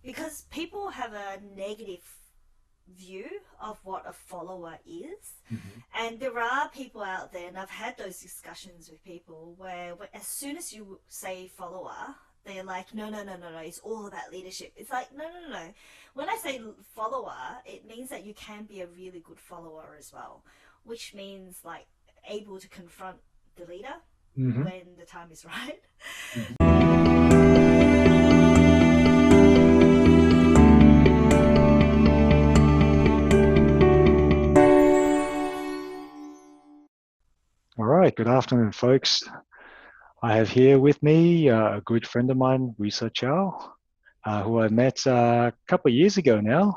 because people have a negative view of what a follower is. Mhm. And there are people out there, and I've had those discussions with people where as soon as you say follower, they're like, no, no, no, no, no, it's all about leadership. It's like, no, no, no, no. When I say follower, it means that you can be a really good follower as well, which means like able to confront the leader Mhm. when the time is right. Mhm. All right. Good afternoon, folks. I have here with me a good friend of mine, Wesa Chow, who I met a couple of years ago now.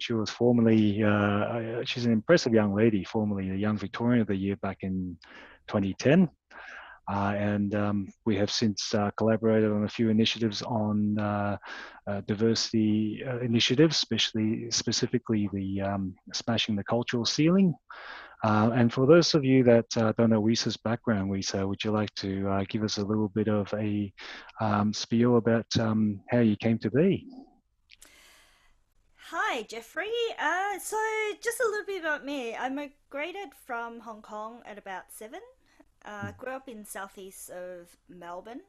She was she's an impressive young lady, formerly the Young Victorian of the Year back in 2010. And we have since collaborated on a few initiatives on diversity initiatives, specifically the Smashing the Cultural Ceiling. And for those of you that don't know Wesa's background, Wesa, would you like to give us a little bit of a spiel about how you came to be? Hi, Jeffrey. So just a little bit about me. I migrated from Hong Kong at about seven. Grew up in southeast of Melbourne.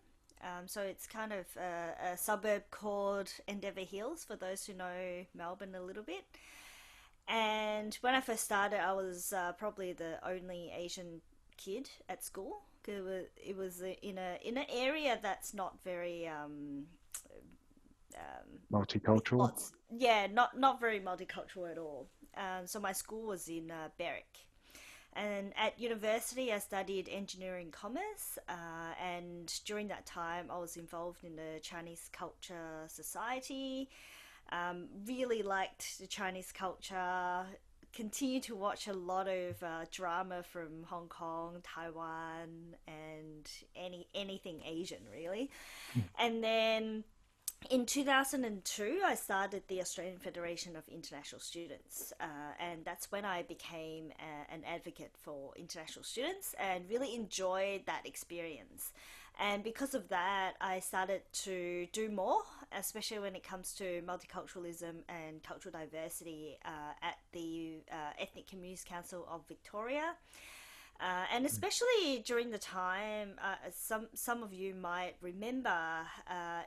So it's kind of a suburb called Endeavour Hills for those who know Melbourne a little bit. And when I first started, I was probably the only Asian kid at school. It was in an area that's not very with Multicultural? lots, yeah, not very multicultural at all. So my school was in Berwick, and at university I studied engineering commerce. And during that time, I was involved in the Chinese Culture Society. Really liked the Chinese culture. Continue to watch a lot of drama from Hong Kong, Taiwan, and anything Asian really. And then in 2002, I started the Australian Federation of International Students, and that's when I became an advocate for international students and really enjoyed that experience. And because of that, I started to do more, especially when it comes to multiculturalism and cultural diversity at the Ethnic Communities Council of Victoria. And especially during the time, some of you might remember,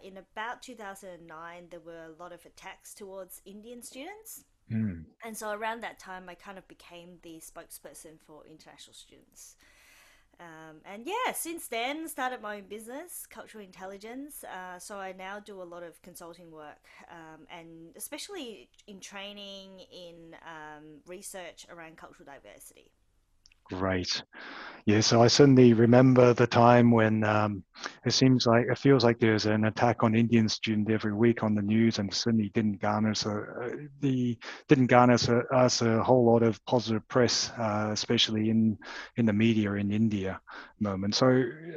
in about 2009, there were a lot of attacks towards Indian students. Mm. And so around that time, I kind of became the spokesperson for international students. And yeah, since then, started my own business, Cultural Intelligence. So I now do a lot of consulting work, and especially in training in research around cultural diversity. Great. Yeah, so I certainly remember the time when it feels like there's an attack on Indian student every week on the news, and certainly didn't garner us a whole lot of positive press, especially in the media in India moment. So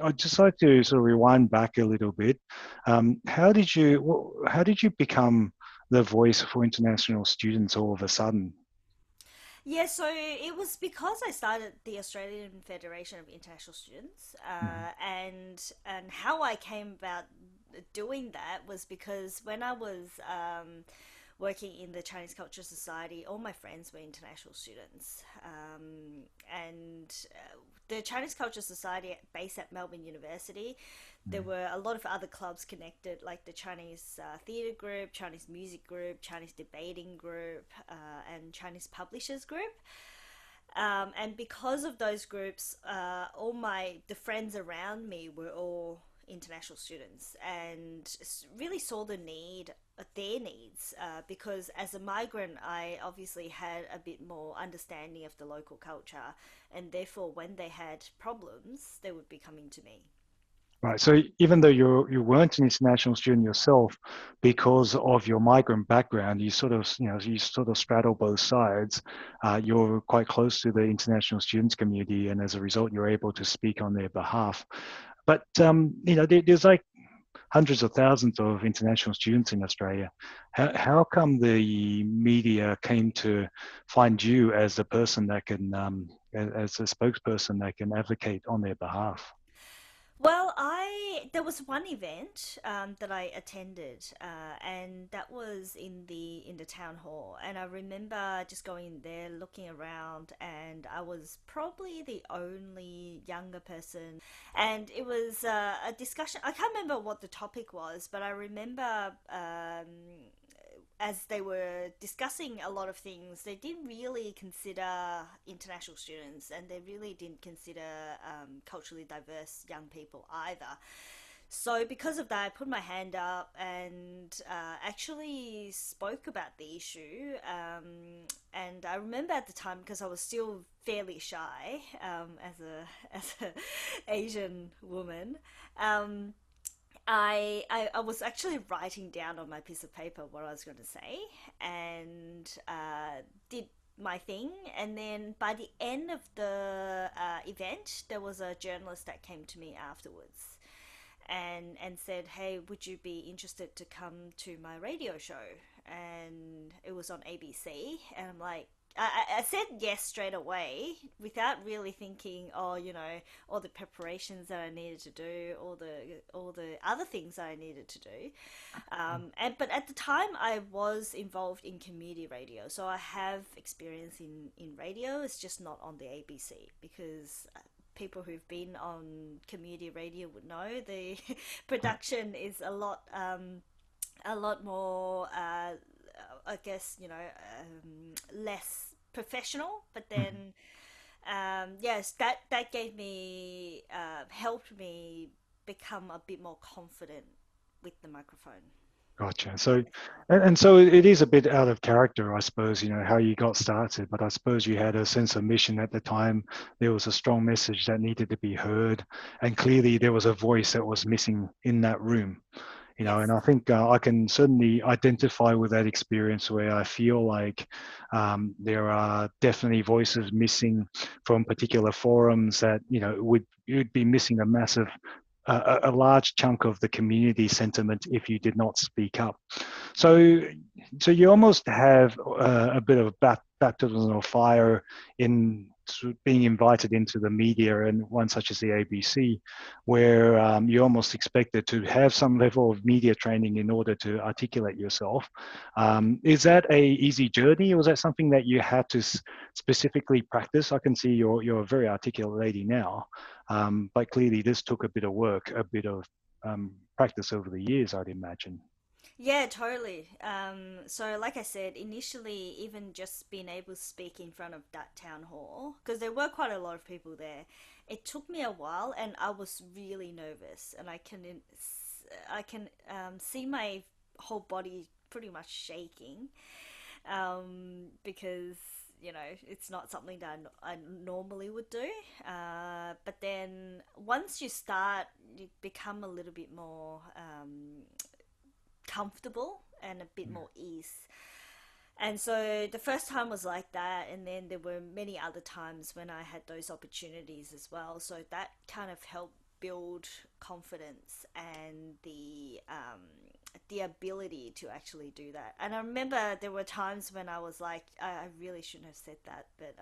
I'd just like to sort of rewind back a little bit. How did you become the voice for international students all of a sudden? Yeah, so it was because I started the Australian Federation of International Students, Mhm. and how I came about doing that was because when I was working in the Chinese Culture Society, all my friends were international students, and the Chinese Culture Society based at Melbourne University, there were a lot of other clubs connected, like the Chinese theatre group, Chinese music group, Chinese debating group, and Chinese publishers group. And because of those groups, all my the friends around me were all international students, and really saw their needs, because as a migrant, I obviously had a bit more understanding of the local culture, and therefore, when they had problems, they would be coming to me. Right. So even though you weren't an international student yourself, because of your migrant background, you sort of straddle both sides. You're quite close to the international students community, and as a result, you're able to speak on their behalf. But there's like hundreds of thousands of international students in Australia. How come the media came to find you as a person that can, as a spokesperson that can advocate on their behalf? Well, I there was one event that I attended, and that was in the town hall. And I remember just going in there, looking around, and I was probably the only younger person. And it was a discussion. I can't remember what the topic was, but I remember as they were discussing a lot of things, they didn't really consider international students, and they really didn't consider culturally diverse young people either. So, because of that, I put my hand up and actually spoke about the issue. And I remember at the time, because I was still fairly shy as a Asian woman. Um, I was actually writing down on my piece of paper what I was going to say, and did my thing. And then by the end of the event, there was a journalist that came to me afterwards and said, "Hey, would you be interested to come to my radio show?" And it was on ABC, and I'm like, I said yes straight away without really thinking, oh, all the preparations that I needed to do, all the other things that I needed to do. But at the time, I was involved in community radio, so I have experience in radio. It's just not on the ABC, because people who've been on community radio would know the production is a lot more, I guess, less professional. But then, yes, that gave me, helped me become a bit more confident with the microphone. Gotcha. So, and so it is a bit out of character, I suppose, how you got started, but I suppose you had a sense of mission at the time. There was a strong message that needed to be heard, and clearly there was a voice that was missing in that room. And Yes. I think I can certainly identify with that experience where I feel like there are definitely voices missing from particular forums that, you'd be missing a massive a large chunk of the community sentiment if you did not speak up. So, so you almost have a bit of baptism of fire in being invited into the media, and one such as the ABC, where you're almost expected to have some level of media training in order to articulate yourself. Is that a easy journey, or was that something that you had to specifically practice? I can see you're a very articulate lady now, but clearly this took a bit of work, a bit of practice over the years, I'd imagine. Yeah, totally. So, like I said, initially, even just being able to speak in front of that town hall, because there were quite a lot of people there, it took me a while, and I was really nervous, and I can see my whole body pretty much shaking, because it's not something that I normally would do. But then once you start, you become a little bit more comfortable and a bit more ease. And so the first time was like that, and then there were many other times when I had those opportunities as well. So that kind of helped build confidence and the ability to actually do that. And I remember there were times when I was like, I really shouldn't have said that, but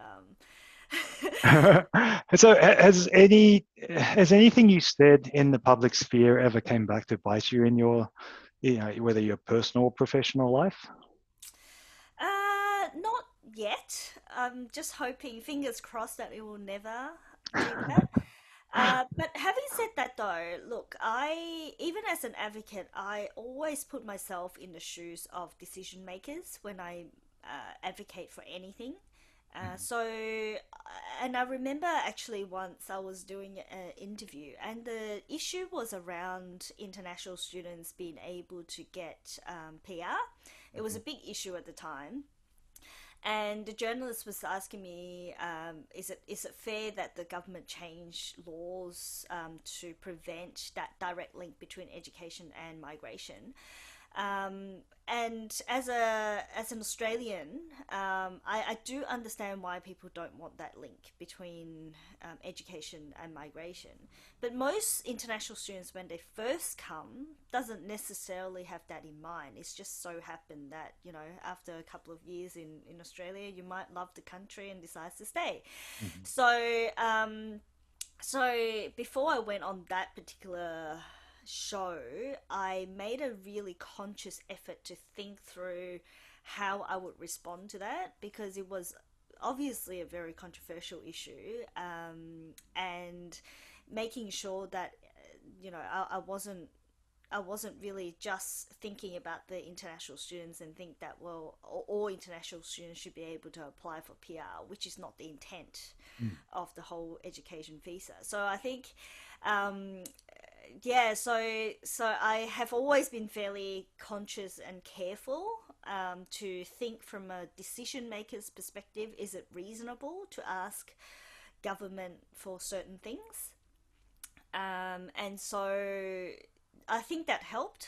So has anything you said in the public sphere ever came back to bite you in your, whether your personal or professional life? not yet. I'm just hoping, fingers crossed, that it will never do that. But having said that, though, look, even as an advocate, I always put myself in the shoes of decision makers when I advocate for anything. And I remember actually once I was doing an interview, and the issue was around international students being able to get PR. It was a big issue at the time, and the journalist was asking me, is it fair that the government changed laws to prevent that direct link between education and migration? And as an Australian, I do understand why people don't want that link between education and migration. But most international students, when they first come, doesn't necessarily have that in mind. It's just so happened that after a couple of years in Australia, you might love the country and decide to stay. Mhm. So so before I went on that particular show, I made a really conscious effort to think through how I would respond to that because it was obviously a very controversial issue, and making sure that I wasn't really just thinking about the international students and think that, well, all international students should be able to apply for PR, which is not the intent Mm. of the whole education visa. So I think, um, yeah, so I have always been fairly conscious and careful, to think from a decision maker's perspective. Is it reasonable to ask government for certain things? And so I think that helped.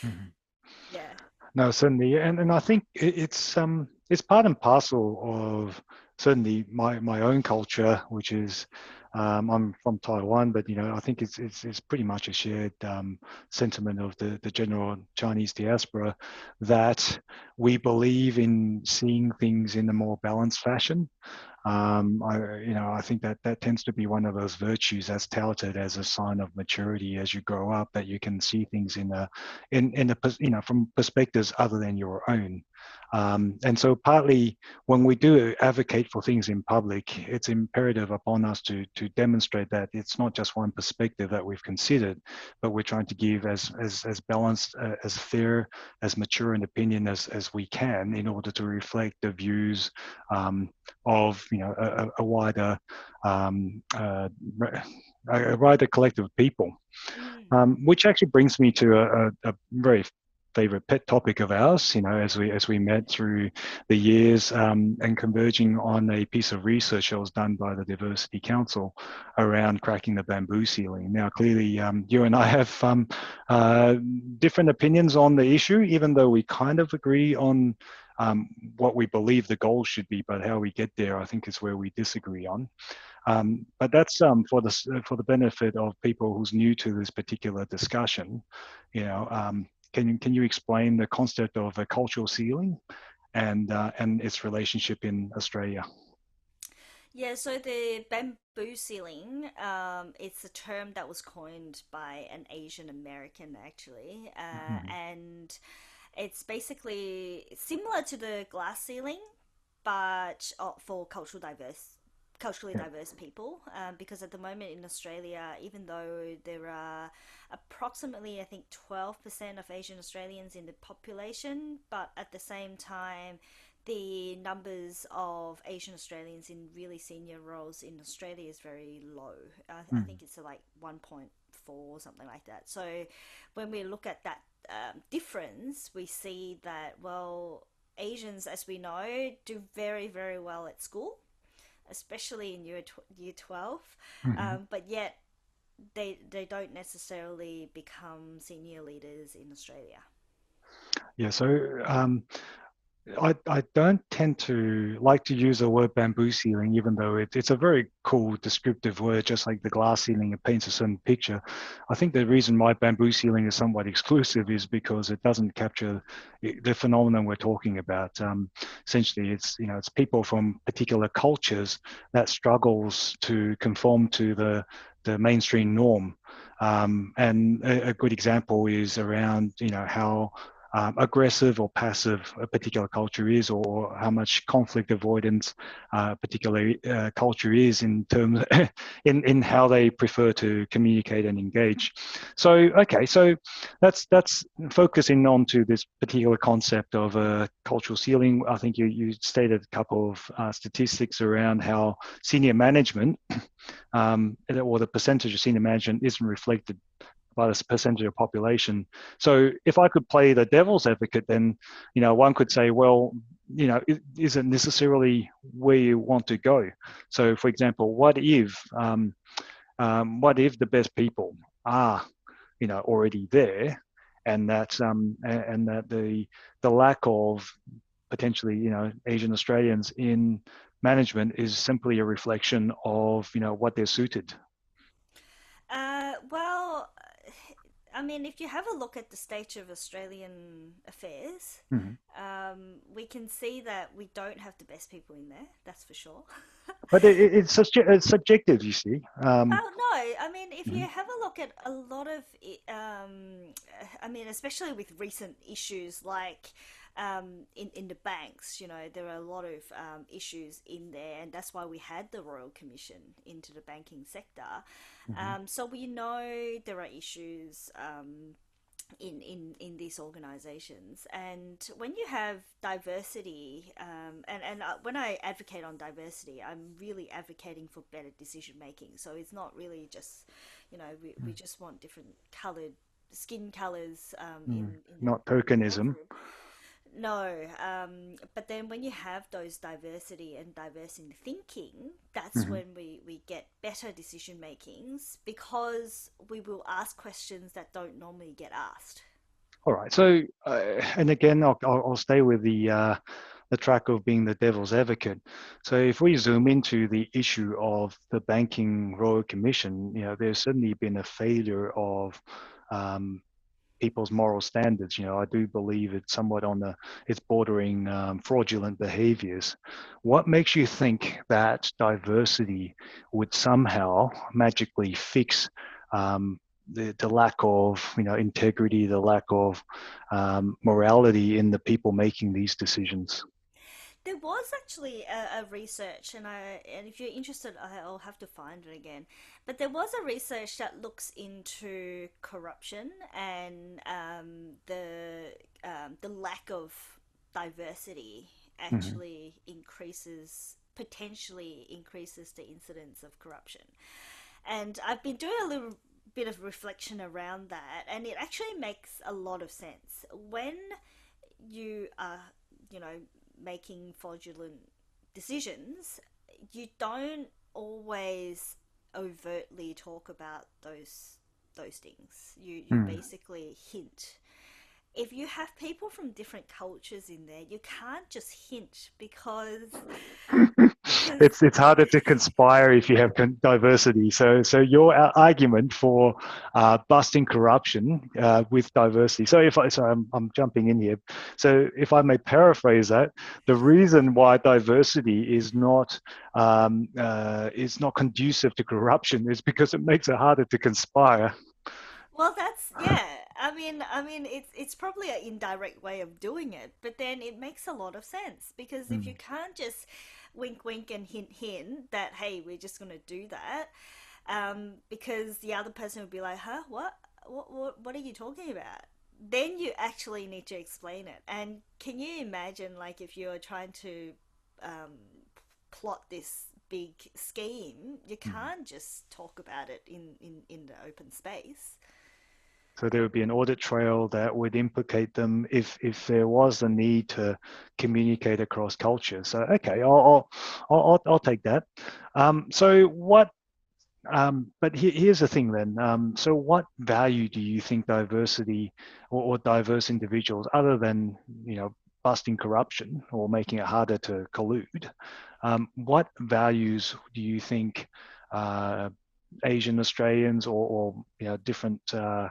Mhm. Yeah. No, certainly, and I think it's part and parcel of certainly my own culture, which is I'm from Taiwan, but I think it's pretty much a shared sentiment of the general Chinese diaspora that we believe in seeing things in a more balanced fashion. I think that that tends to be one of those virtues that's touted as a sign of maturity as you grow up, that you can see things from perspectives other than your own. And so partly when we do advocate for things in public, it's imperative upon us to demonstrate that it's not just one perspective that we've considered, but we're trying to give as balanced, as fair, as mature an opinion as we can in order to reflect the views um, of a wider a wider collective of people. Mm. Which actually brings me to a very favorite pet topic of ours, as we met through the years, and converging on a piece of research that was done by the Diversity Council around cracking the bamboo ceiling. Now, clearly, you and I have uh, different opinions on the issue, even though we kind of agree on what we believe the goal should be, but how we get there, I think, is where we disagree on. But that's for the benefit of people who's new to this particular discussion. Can you explain the concept of a cultural ceiling and its relationship in Australia? Yeah, so the bamboo ceiling, it's a term that was coined by an Asian American actually, Mhm. and it's basically similar to the glass ceiling, but for culturally Yeah. diverse people. Because at the moment in Australia, even though there are approximately, I think, 12% of Asian Australians in the population, but at the same time, the numbers of Asian Australians in really senior roles in Australia is very low. I Mm. think it's like 1.4 or something like that. So when we look at that difference, we see that, well, Asians, as we know, do very, very well at school, especially in year 12, Mhm. but yet they don't necessarily become senior leaders in Australia. Yeah. So I don't tend to like to use the word bamboo ceiling, even though it's a very cool descriptive word, just like the glass ceiling, it paints a certain picture. I think the reason why bamboo ceiling is somewhat exclusive is because it doesn't capture the phenomenon we're talking about. Essentially, it's people from particular cultures that struggles to conform to the mainstream norm. And a good example is around how aggressive or passive a particular culture is, or how much conflict avoidance a particular culture is in terms in how they prefer to communicate and engage. So okay, so that's focusing on to this particular concept of a cultural ceiling. I think you stated a couple of statistics around how senior management, or the percentage of senior management, isn't reflected by this percentage of population. So if I could play the devil's advocate, then one could say, well, it isn't necessarily where you want to go. So, for example, what if the best people are already there, and that the lack of potentially Asian Australians in management is simply a reflection of what they're suited. Well, I mean, if you have a look at the state of Australian affairs, Mhm. we can see that we don't have the best people in there, that's for sure. But it's subjective, you see. Oh no, I mean, if you Mhm, have a look at a lot of, I mean, especially with recent issues like in the banks, you know, there are a lot of issues in there, and that's why we had the Royal Commission into the banking sector. mhm, So we know there are issues in these organizations, and when you have diversity, when I advocate on diversity, I'm really advocating for better decision making. So it's not really just, you know, we just want different colored skin colors in not the tokenism. boardroom. No, but then when you have those diversity and diverse in thinking, that's Mhm. when we get better decision makings, because we will ask questions that don't normally get asked. All right. So, and again, I'll stay with the track of being the devil's advocate. So, if we zoom into the issue of the Banking Royal Commission, there's certainly been a failure of um, people's moral standards. I do believe it's somewhat it's bordering fraudulent behaviors. What makes you think that diversity would somehow magically fix the lack of integrity, the lack of morality in the people making these decisions? There was actually a research, and if you're interested, I'll have to find it again. But there was a research that looks into corruption and the lack of diversity Mm-hmm. actually potentially increases the incidence of corruption. And I've been doing a little bit of reflection around that, and it actually makes a lot of sense when you are, you know, making fraudulent decisions. You don't always overtly talk about those things. You Mm. basically hint. If you have people from different cultures in there, you can't just hint, because It's harder to conspire if you have diversity. So your argument for busting corruption with diversity. I'm jumping in here. So if I may paraphrase that, the reason why diversity is not conducive to corruption is because it makes it harder to conspire. well, that's, yeah. I mean, it's probably an indirect way of doing it, but then it makes a lot of sense, because if you Mm. can't just wink, wink, and hint, hint that hey, we're just gonna do that, because the other person would be like, huh, what are you talking about? Then you actually need to explain it. And can you imagine, like, if you're trying to um, plot this big scheme, you Mm. can't just talk about it in the open space. So there would be an audit trail that would implicate them if there was a need to communicate across cultures. So okay, I'll take that. So what? But here's the thing then. So what value do you think diversity or diverse individuals, other than busting corruption or making it harder to collude, what values do you think uh, Asian Australians or different uh,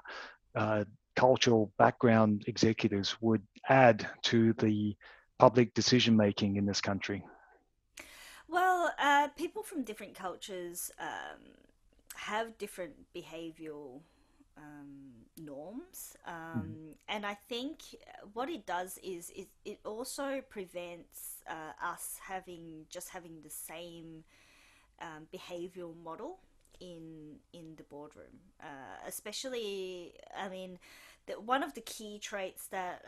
cultural background executives would add to the public decision making in this country? Well, people from different cultures have different behavioral norms, Mm, and I think what it does is it also prevents us having the same behavioral model in the boardroom. Especially, I mean, one of the key traits that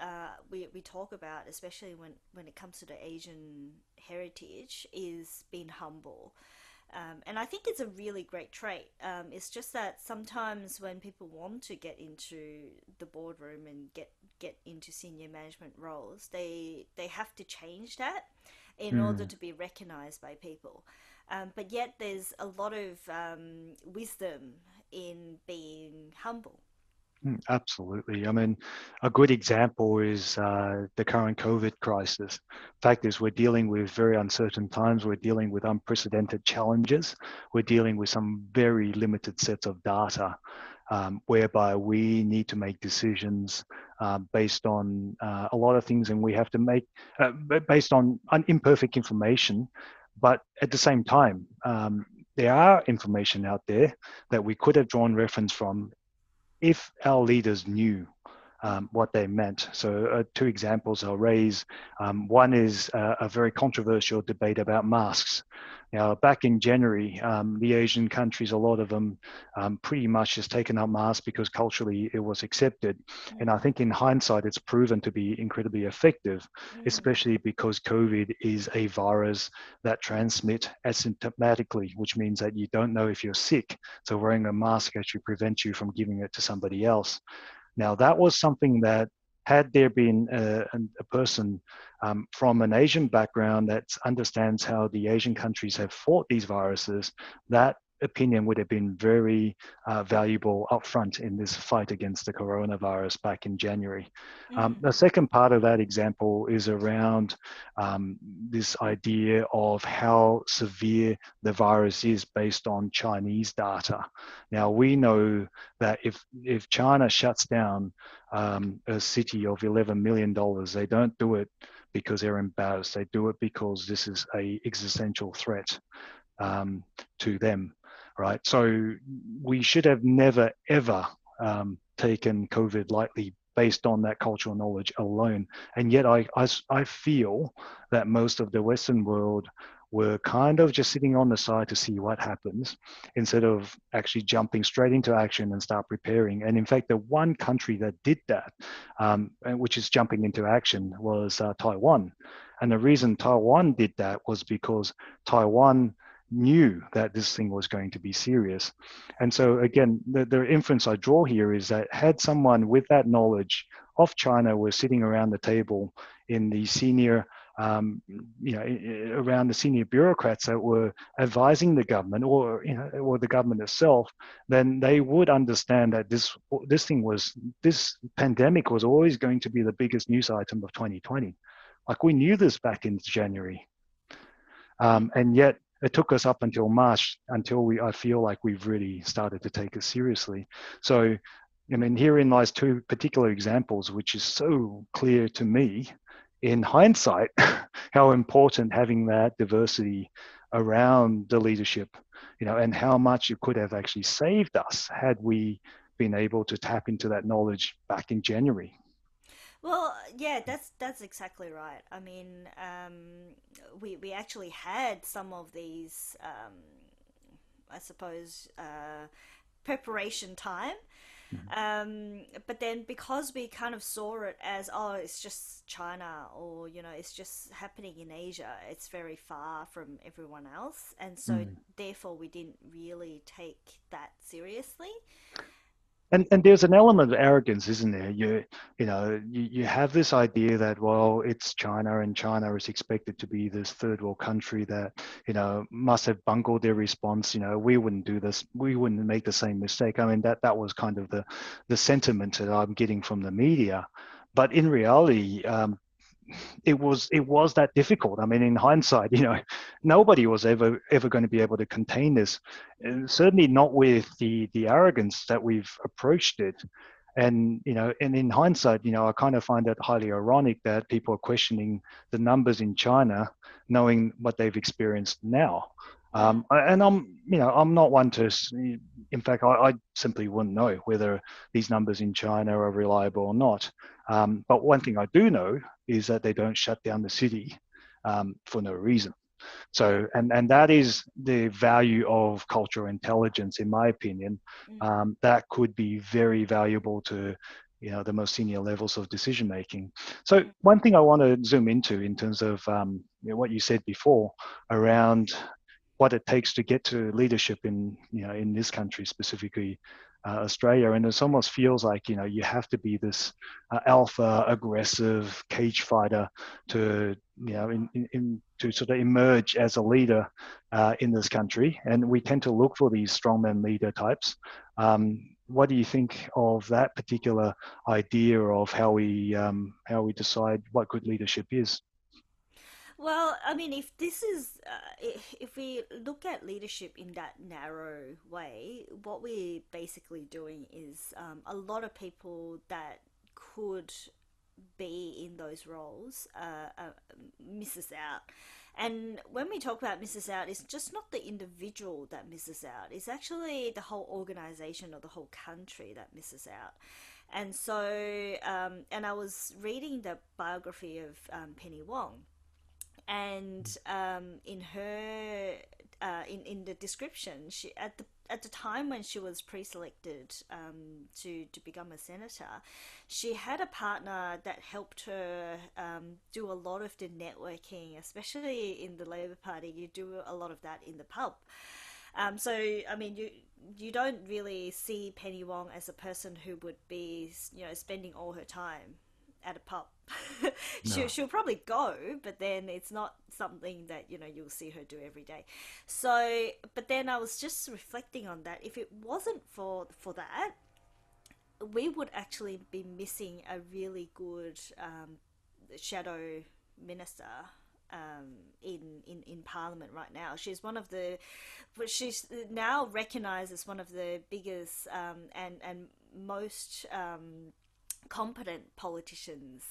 we talk about, especially when it comes to the Asian heritage, is being humble. And I think it's a really great trait. It's just that sometimes when people want to get into the boardroom and get into senior management roles, they have to change that in order mm, to be recognized by people. But yet there's a lot of wisdom in being humble. absolutely. I mean, a good example is the current COVID crisis. Fact is, we're dealing with very uncertain times. We're dealing with unprecedented challenges. We're dealing with some very limited sets of data, whereby we need to make decisions based on a lot of things, and we have to make based on imperfect information. But at the same time, there are information out there that we could have drawn reference from if our leaders knew what they meant. So, two examples I'll raise. One is a very controversial debate about masks. Now, back in January, the Asian countries, a lot of them pretty much has taken up masks because culturally it was accepted. And I Mm, think in hindsight, it's proven to be incredibly effective, mm, especially because COVID is a virus that transmits asymptomatically, which means that you don't know if you're sick. So wearing a mask actually prevents you from giving it to somebody else. Now, that was something that had there been a person from an Asian background that understands how the Asian countries have fought these viruses, that opinion would have been very valuable upfront in this fight against the coronavirus back in January. mm, The second part of that example is around this idea of how severe the virus is based on Chinese data. Now, we know that if China shuts down a city of $11 million, they don't do it because they're embarrassed. They do it because this is a existential threat um, to them, right? So we should have never ever taken COVID lightly based on that cultural knowledge alone. And yet I feel that most of the Western world were kind of just sitting on the side to see what happens instead of actually jumping straight into action and start preparing. And in fact, the one country that did that, which is jumping into action, was Taiwan. And the reason Taiwan did that was because Taiwan knew that this thing was going to be serious. And so, again, the inference I draw here is that had someone with that knowledge of China were sitting around the table in the senior around the senior bureaucrats that were advising the government, or the government itself, then they would understand that this pandemic was always going to be the biggest news item of 2020. Like, we knew this back in January, and yet it took us up until March until I feel like we've really started to take it seriously. So, I mean, herein lies two particular examples, which is so clear to me in hindsight, how important having that diversity around the leadership, and how much it could have actually saved us had we been able to tap into that knowledge back in January. Well, yeah, that's exactly right. I mean, we actually had some of these, I suppose, preparation time. But then because we kind of saw it as, oh, it's just China, or it's just happening in Asia, it's very far from everyone else, and so Mm. therefore we didn't really take that seriously. And there's an element of arrogance, isn't there? You have this idea that, well, it's China, and China is expected to be this third world country that must have bungled their response. We wouldn't do this, we wouldn't make the same mistake. I mean, that was kind of the sentiment that I'm getting from the media. But in reality, it was that difficult. I mean, in hindsight, nobody was ever going to be able to contain this, and certainly not with the arrogance that we've approached it. And in hindsight, I kind of find it highly ironic that people are questioning the numbers in China, knowing what they've experienced now. Mm, And I'm not one to. In fact, I simply wouldn't know whether these numbers in China are reliable or not. But one thing I do know is that they don't shut down the city for no reason. yeah. So, and that is the value of cultural intelligence, in my opinion. Mm, That could be very valuable to the most senior levels of decision making. So, mm, one thing I want to zoom into in terms of what you said before around what it takes to get to leadership in this country, specifically Australia. And it almost feels like you have to be this alpha, aggressive cage fighter to to sort of emerge as a leader in this country. And we tend to look for these strongman leader types. What do you think of that particular idea of how we decide what good leadership is? Well, I mean, if this is, if we look at leadership in that narrow way, what we're basically doing is a lot of people that could be in those roles misses out. And when we talk about misses out, it's just not the individual that misses out. It's actually the whole organization or the whole country that misses out. And so, and I was reading the biography of Penny Wong, and in her in the description, she at the time when she was pre-selected to become a senator, she had a partner that helped her do a lot of the networking, especially in the Labor Party. You do a lot of that in the pub. So I mean, you don't really see Penny Wong as a person who would be, you know, spending all her time at a pub. No. She'll probably go, but then it's not something that, you know, you'll see her do every day. So, but then I was just reflecting on that. If it wasn't for that, we would actually be missing a really good shadow minister in Parliament right now. She's one of the, she's now recognised as one of the biggest and most competent politicians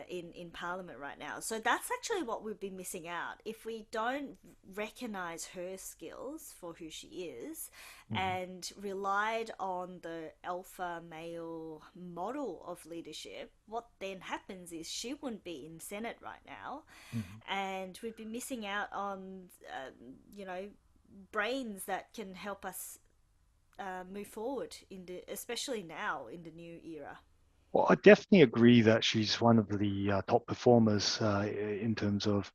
in Parliament right now. So that's actually what we'd be missing out if we don't recognise her skills for who she is, and relied on the alpha male model of leadership. What then happens is she wouldn't be in Senate right now, Mhm. and we'd be missing out on you know, brains that can help us move forward in the, especially now in the new era. Well, I definitely agree that she's one of the top performers in terms of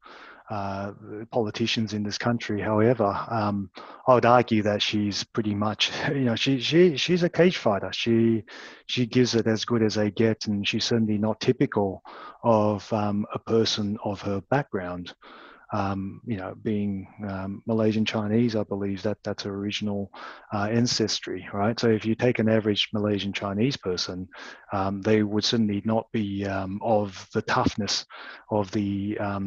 politicians in this country. However, I would argue that she's pretty much, you know, she's a cage fighter. She gives it as good as they get, and she's certainly not typical of a person of her background. You know, being Malaysian Chinese, I believe that that's her original ancestry, right? So if you take an average Malaysian Chinese person, they would certainly not be of the toughness of the. I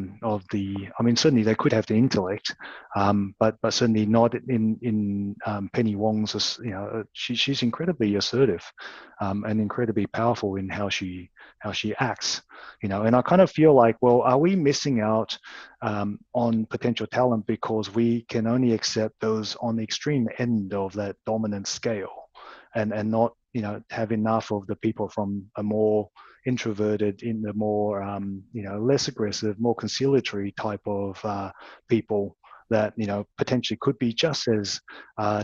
mean, certainly they could have the intellect, but certainly not in Penny Wong's. You know, she's incredibly assertive and incredibly powerful in how she acts. You know, and I kind of feel like, well, are we missing out on potential talent because we can only accept those on the extreme end of that dominant scale, and not, you know, have enough of the people from a more introverted, in the more you know, less aggressive, more conciliatory type of people that, you know, potentially could be just as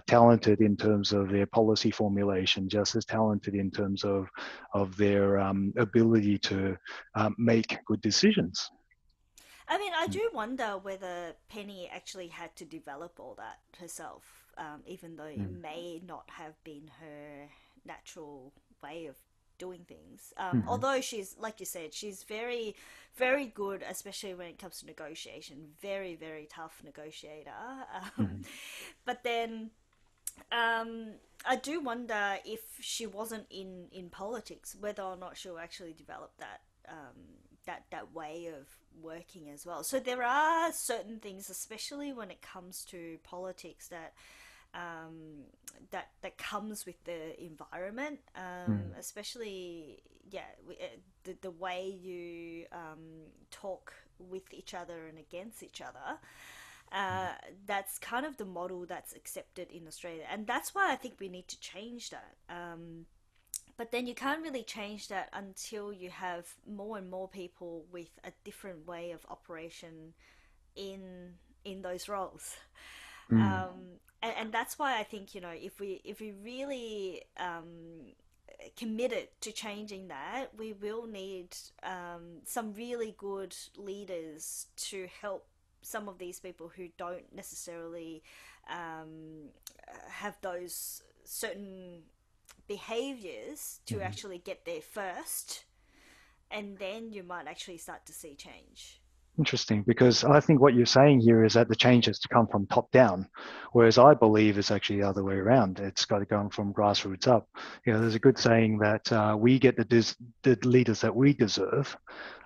talented in terms of their policy formulation, just as talented in terms of their ability to make good decisions. I mean, I do wonder whether Penny actually had to develop all that herself, even though it Mm. may not have been her natural way of doing things. Mhm. Although she's, like you said, she's very, very good, especially when it comes to negotiation. Very, very tough negotiator. Um, Mhm. but then I do wonder if she wasn't in politics, whether or not she'll actually develop that that way of working as well. So there are certain things, especially when it comes to politics, that that comes with the environment, Mm. especially yeah, the way you talk with each other and against each other. That's kind of the model that's accepted in Australia, and that's why I think we need to change that. But then you can't really change that until you have more and more people with a different way of operation in those roles. Mm. And that's why I think, you know, if we really committed to changing that, we will need some really good leaders to help some of these people who don't necessarily have those certain behaviors to Mhm. actually get there first, and then you might actually start to see change. Interesting, because I think what you're saying here is that the change has to come from top down, whereas I believe it's actually the other way around. It's got to come from grassroots up. You know, there's a good saying that we get the leaders that we deserve,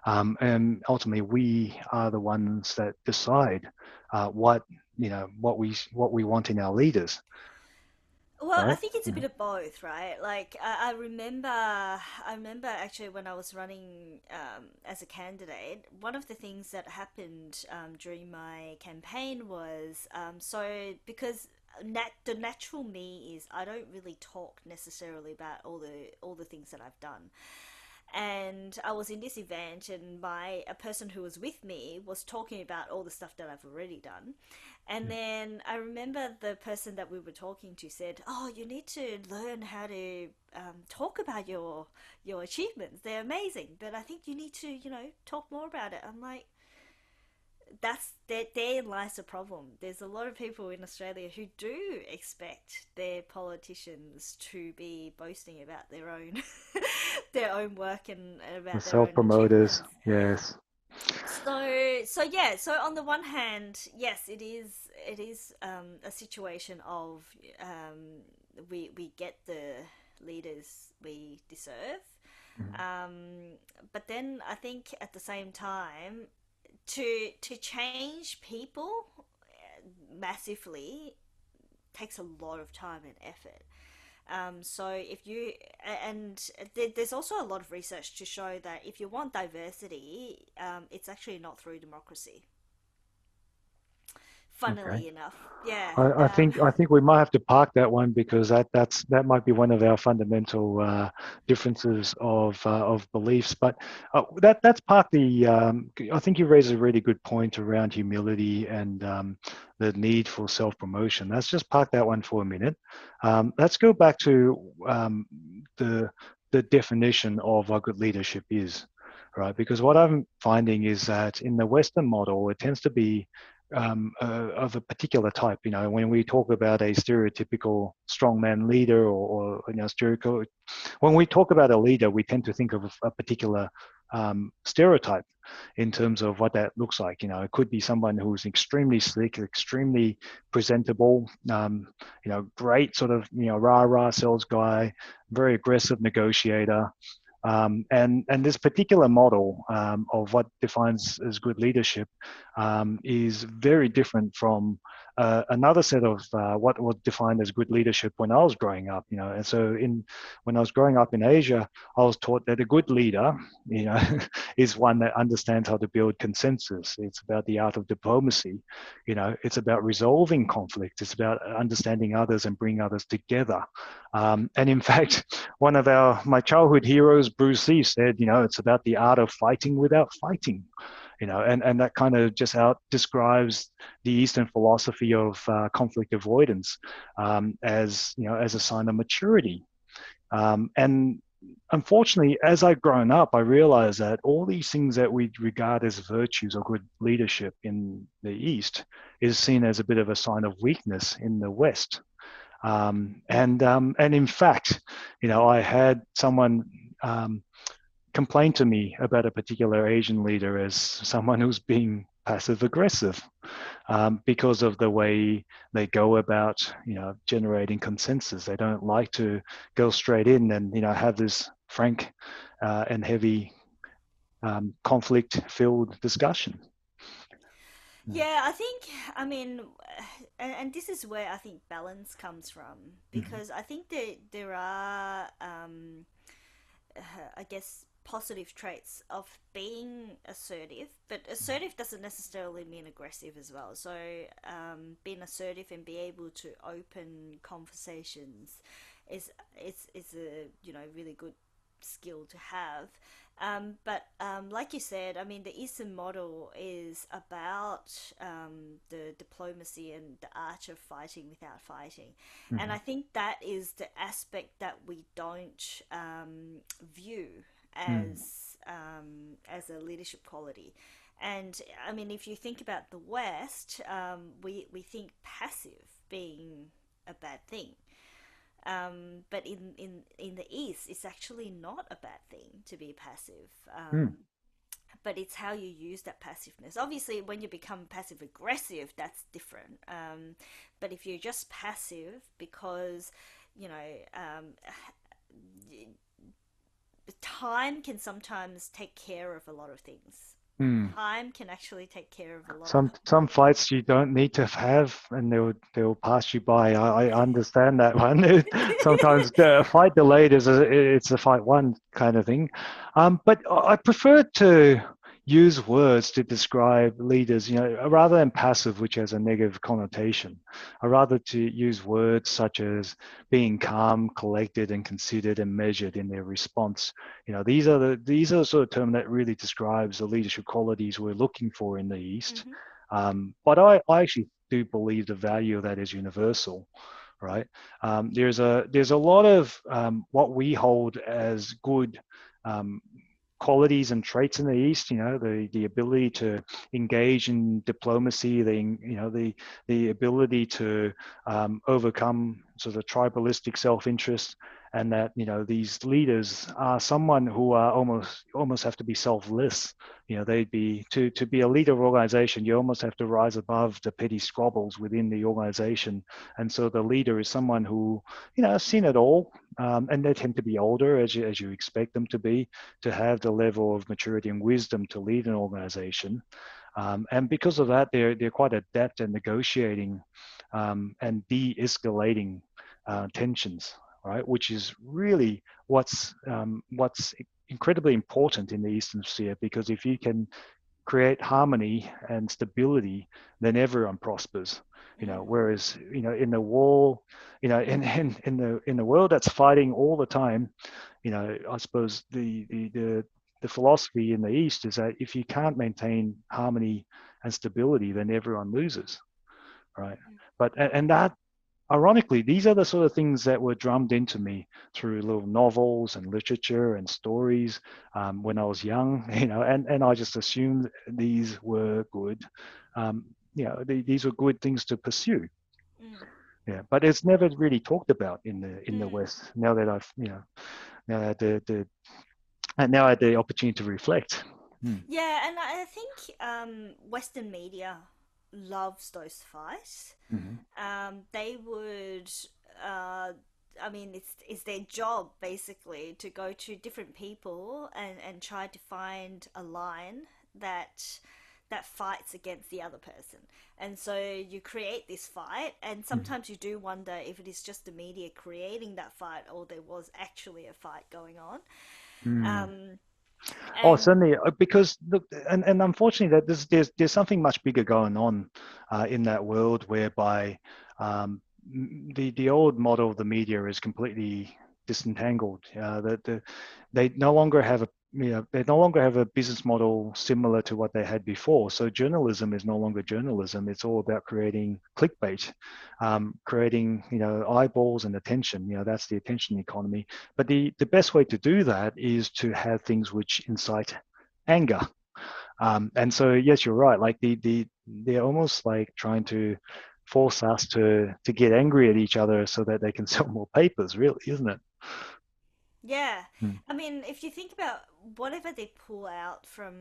and ultimately we are the ones that decide what, you know, what we want in our leaders. Well, I right? think it's a Yeah. bit of both, right? Like I remember actually when I was running as a candidate, one of the things that happened during my campaign was because the natural me is I don't really talk necessarily about all the things that I've done. And I was in this event, and my a person who was with me was talking about all the stuff that I've already done. And then I remember the person that we were talking to said, "Oh, you need to learn how to talk about your achievements. They're amazing, but I think you need to, talk more about it." I'm like, there lies the problem. There's a lot of people in Australia who do expect their politicians to be boasting about their own their own work and The about their own self-promoters, achievements. yes. So on the one hand, yes, it is a situation of we get the leaders we deserve, Mm. but then I think at the same time to change people massively takes a lot of time and effort. So if you and there's also a lot of research to show that if you want diversity, it's actually not through democracy. Okay. Funnily enough, yeah. I think we might have to park that one because that might be one of our fundamental differences of beliefs. But that's partly. I think you raise a really good point around humility and the need for self promotion. Let's just park that one for a minute. Let's go back to the the definition of what good leadership is, right? Because what I'm finding is that in the Western model, it tends to be of a particular type. You know, when we talk about a stereotypical strongman leader or stereotypical, when we talk about a leader, we tend to think of a particular stereotype in terms of what that looks like. You know, it could be someone who's extremely slick, extremely presentable, great sort of, rah rah sales guy, very aggressive negotiator, and this particular model of what defines as good leadership is very different from another set of what was defined as good leadership when I was growing up. And so when I was growing up in Asia, I was taught that a good leader, you know, is one that understands how to build consensus. It's about the art of diplomacy. It's about resolving conflict. It's about understanding others and bringing others together. And in fact, one of my childhood heroes, Bruce Lee, said, it's about the art of fighting without fighting. And that kind of just out describes the Eastern philosophy of conflict avoidance as a sign of maturity. And unfortunately, as I've grown up, I realized that all these things that we regard as virtues or good leadership in the East is seen as a bit of a sign of weakness in the West. And in fact, I had someone complain to me about a particular Asian leader as someone who's being passive aggressive because of the way they go about, generating consensus. They don't like to go straight in and, have this frank and heavy conflict-filled discussion. Yeah, I think, I mean, and this is where I think balance comes from, Mm-hmm. because I think that there are, I guess, positive traits of being assertive, but assertive doesn't necessarily mean aggressive as well. So, being assertive and be able to open conversations is a really good skill to have. But like you said, I mean, the Eastern model is about the diplomacy and the art of fighting without fighting. And Mm-hmm. I think that is the aspect that we don't view Mm. as a leadership quality. And I mean, if you think about the West, we think passive being a bad thing. But in the East, it's actually not a bad thing to be passive. Mm. But it's how you use that passiveness. Obviously, when you become passive aggressive, that's different. But if you're just passive because, you know, time can sometimes take care of a lot of things. Hmm. Time can actually take care of a lot of Some fights you don't need to have, and they'll pass you by. I understand that one. Sometimes the fight delayed is it's a fight won kind of thing. But I prefer to use words to describe leaders, rather than passive, which has a negative connotation. I rather to use words such as being calm, collected, and considered and measured in their response. These are the sort of term that really describes the leadership qualities we're looking for in the East. hmm But I actually do believe the value of that is universal, right? There's a lot of what we hold as good um, qualities and traits in the East. The ability to engage in diplomacy, the ability to overcome sort of tribalistic self-interest, and that these leaders are someone who are almost have to be selfless. They'd be to be a leader of organization. You almost have to rise above the petty squabbles within the organization, and so the leader is someone who has seen it all, and they tend to be older as you expect them to have the level of maturity and wisdom to lead an organization. And because of that, they're quite adept at negotiating and de-escalating tensions, right? Which is really what's incredibly important in the Eastern Sphere, because if you can create harmony and stability, then everyone prospers. Mm. Whereas in the war, in the world that's fighting all the time, I suppose the philosophy in the East is that if you can't maintain harmony and stability, then everyone loses, right? But and that ironically, these are the sort of things that were drummed into me through little novels and literature and stories when I was young, and I just assumed these were good. These were good things to pursue. Mm. Yeah, but it's never really talked about in the Mm. West. Now that I've now that and now I had the opportunity to reflect. Hmm. Yeah, and I think Western media loves those fights. Mm-hmm. They would, uh, I mean, it's their job basically to go to different people and try to find a line that fights against the other person. And so you create this fight, and sometimes you do wonder if it is just the media creating that fight or there was actually a fight going on. Mm-hmm. Um, Oh, and certainly, because look, and unfortunately, that there's something much bigger going on in that world, whereby the old model of the media is completely disentangled. They no longer have a business model similar to what they had before. So journalism is no longer journalism. It's all about creating clickbait, creating eyeballs and attention. That's the attention economy. But the best way to do that is to have things which incite anger. And so, yes, you're right. Like they're almost like trying to force us to get angry at each other so that they can sell more papers, really, isn't it? yeah, Mm, I mean, if you think about whatever they pull out from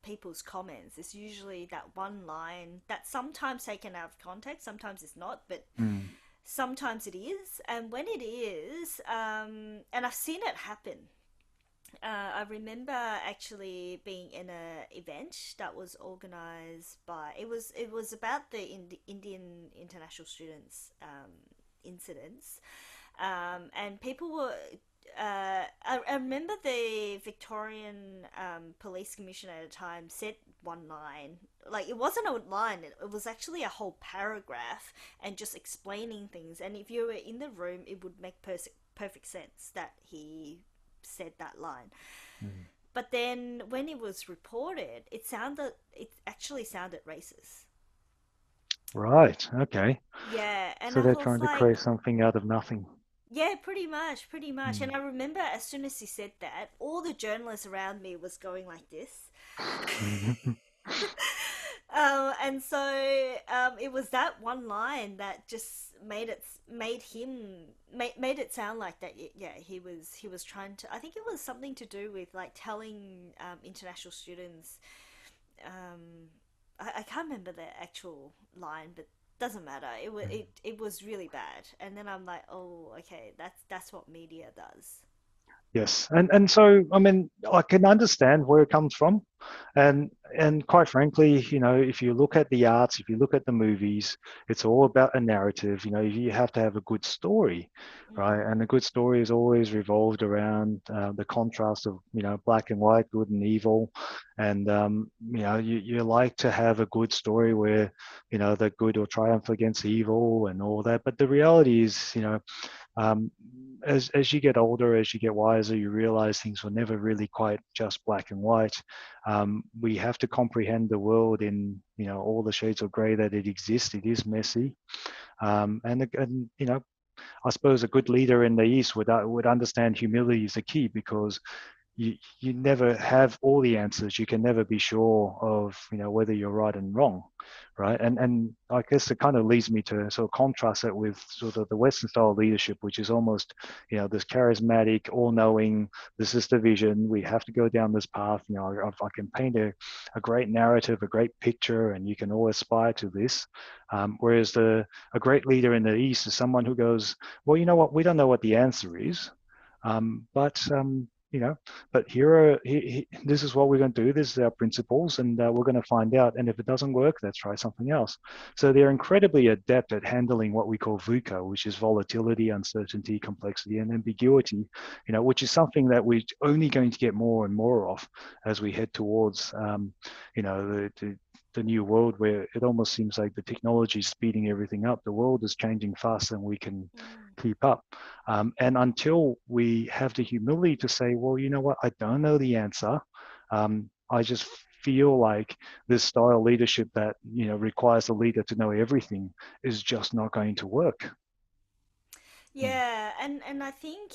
people's comments, it's usually that one line that's sometimes taken out of context, sometimes it's not, but mm, sometimes it is. And when it is, and I've seen it happen. I remember actually being in a event that was organized by it was about the Indian international students incidents, and people were. I remember the Victorian police commissioner at the time said one line. Like, it wasn't a line, it was actually a whole paragraph and just explaining things. And if you were in the room, it would make perfect sense that he said that line. mm. But then when it was reported, it actually sounded racist. Right. Okay. Yeah, and So I they're was trying to like, create something out of nothing. yeah, pretty much, pretty much. Mm. And I remember as soon as he said that, all the journalists around me was going like this. And so it was that one line that just made it sound like that. Yeah, he was trying to. I think it was something to do with like telling international students. Um, I can't remember the actual line, but doesn't matter. It was really bad. And then I'm like, oh, okay, that's what media does. Yes, and so I mean I can understand where it comes from, and quite frankly, if you look at the arts, if you look at the movies, it's all about a narrative. You have to have a good story, right? Mm, And a good story is always revolved around the contrast of black and white, good and evil, and you like to have a good story where the good will triumph against evil and all that. But the reality is, um, as you get older, as you get wiser, you realize things were never really quite just black and white. We have to comprehend the world in all the shades of grey that it exists. It is messy, and I suppose a good leader in the East would understand humility is the key, because you never have all the answers. You can never be sure of whether you're right and wrong, right? And I guess it kind of leads me to sort of contrast it with sort of the Western style of leadership, which is almost this charismatic, all-knowing. This is the vision. We have to go down this path. I can paint a great narrative, a great picture, and you can all aspire to this. Whereas a great leader in the East is someone who goes, well, you know what? We don't know what the answer is, but you know, but this is what we're going to do. This is our principles, and we're going to find out. And if it doesn't work, let's try something else. So they're incredibly adept at handling what we call VUCA, which is volatility, uncertainty, complexity, and ambiguity. Which is something that we're only going to get more and more of as we head towards, the new world, where it almost seems like the technology is speeding everything up. The world is changing faster than we can mm. keep up. And until we have the humility to say, well, you know what, I don't know the answer. I just feel like this style of leadership that requires the leader to know everything is just not going to work. Mm. Yeah, and I think,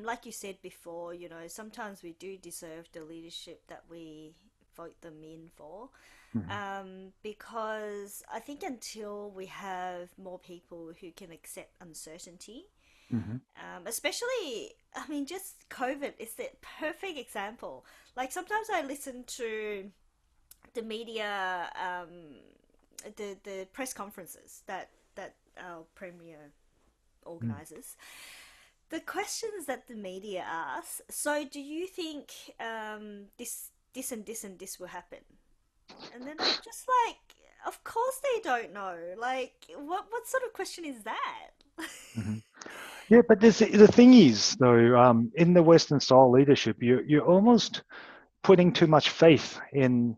like you said before, sometimes we do deserve the leadership that we vote them in for. Mm-hmm. Because I think until we have more people who can accept uncertainty, Mm-hmm. especially, I mean, just COVID is the perfect example. Like sometimes I listen to the media, the press conferences that our premier Mm. organizes. The questions that the media asks. So, do you think this and this and this will happen? And then I'm just like, of course they don't know. Like, what sort of question is that? Mm-hmm. Yeah, but the thing is, though, in the Western style leadership, you're almost putting too much faith in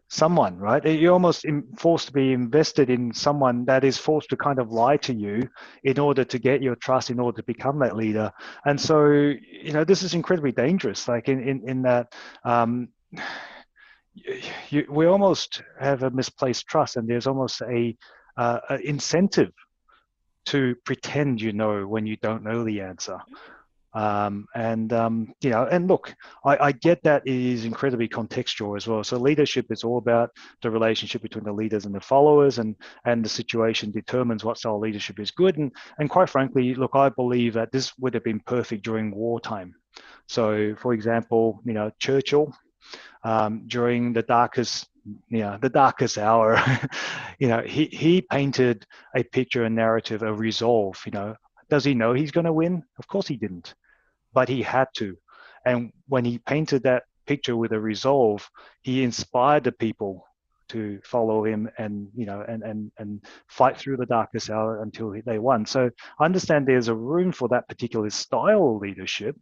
someone, right? You're almost forced to be invested in someone that is forced to kind of lie to you in order to get your trust, in order to become that leader. And so, this is incredibly dangerous. Like in that, we almost have a misplaced trust, and there's almost a incentive to pretend when you don't know the answer. And look, I get that it is incredibly contextual as well. So leadership is all about the relationship between the leaders and the followers, and the situation determines what style of leadership is good. And quite frankly, look, I believe that this would have been perfect during wartime. So, for example, Churchill, during the darkest hour, he painted a picture, a narrative, a resolve. Does he know he's going to win? Of course he didn't, but he had to. And when he painted that picture with a resolve, he inspired the people to follow him, and fight through the darkest hour until they won. So I understand there's a room for that particular style of leadership,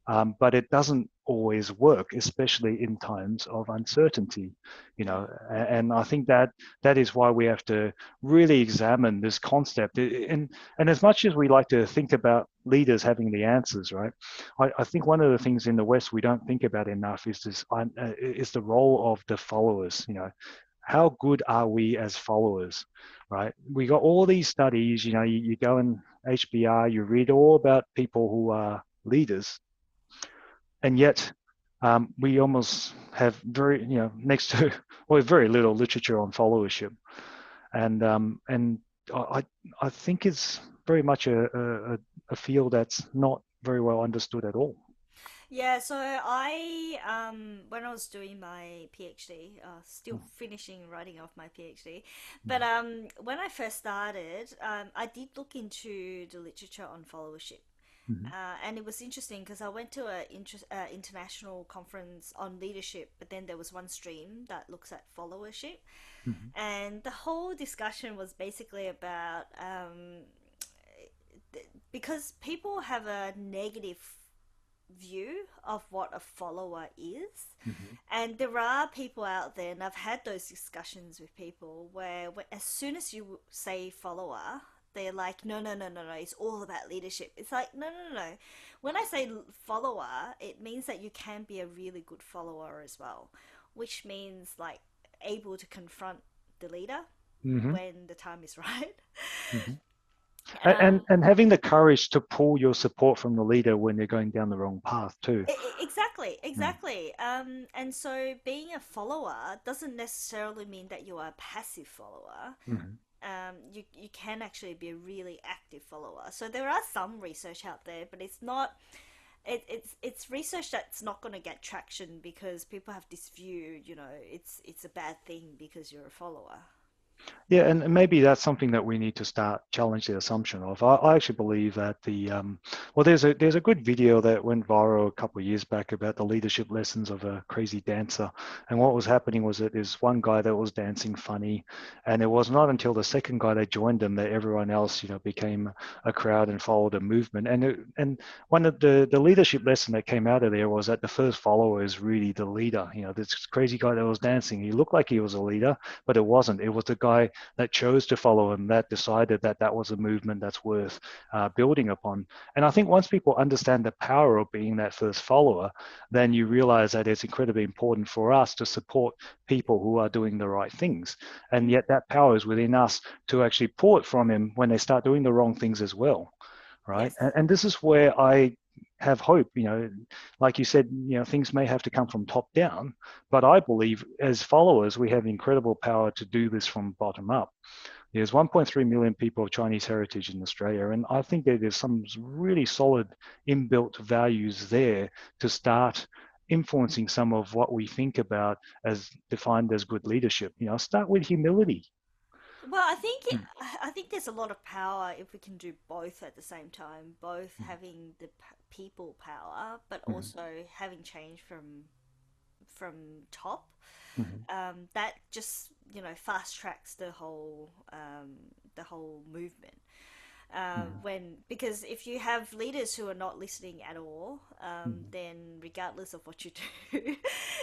Mm-hmm. but it doesn't always work, especially in times of uncertainty. Mm. And I think that is why we have to really examine this concept. And as much as we like to think about leaders having the answers, right? I think one of the things in the West we don't think about enough is the role of the followers. How good are we as followers, right? We got all these studies. You go in HBR, you read all about people who are leaders, and yet we almost have next to well, very little literature on followership, and I I think it's very much a field that's not very well understood at all. Yeah, so I when I was doing my PhD, still finishing writing off my PhD, but Mm-hmm. when I first started, I did look into the literature on followership. Mm-hmm. And it was interesting because I went to a international conference on leadership, but then there was one stream that looks at followership, Mm-hmm. and the whole discussion was basically about because people have a negative view of what a follower is. Mm-hmm. And there are people out there, and I've had those discussions with people where as soon as you say follower, they're like, no, no, no, no, no, it's all about leadership. It's like, no, no, no, no. When I say follower, it means that you can be a really good follower as well, which means like able to confront the leader Mm-hmm. when the time is right. Mm-hmm. Um, And having the courage to pull your support from the leader when they're going down the wrong path too. Exactly, exactly. And so being a follower doesn't necessarily mean that you are a passive follower. Mm-hmm. You can actually be a really active follower. So there are some research out there, but it's not. It's research that's not going to get traction because people have this view. It's a bad thing because you're a follower. Yeah, and maybe that's something that we need to start challenge the assumption of. I actually believe that well, there's a good video that went viral a couple of years back about the leadership lessons of a crazy dancer, and what was happening was that there's one guy that was dancing funny, and it was not until the second guy that joined him that everyone else, became a crowd and followed a movement. And one of the leadership lesson that came out of there was that the first follower is really the leader. This crazy guy that was dancing, he looked like he was a leader, but it wasn't. It was the guy that chose to follow him, that decided that that was a movement that's worth building upon. And I think once people understand the power of being that first follower, then you realize that it's incredibly important for us to support people who are doing the right things. And Mm. yet that power is within us to actually pull it from him when they start doing the wrong things as well. Right. Yes. And this is where I have hope. Like you said, things may have to come from top down, but I believe as followers, we have incredible power to do this from bottom up. There's 1.3 million people of Chinese heritage in Australia, and I think that there's some really solid inbuilt values there to start influencing some of what we think about as defined as good leadership. Start with humility. Well, I think there's a lot of power if we can do both at the same time, both having the people power, but Mhm, also having change from top. mhm, That just fast tracks the whole movement. mhm, When because if you have leaders who are not listening at all, mhm, then regardless of what you do,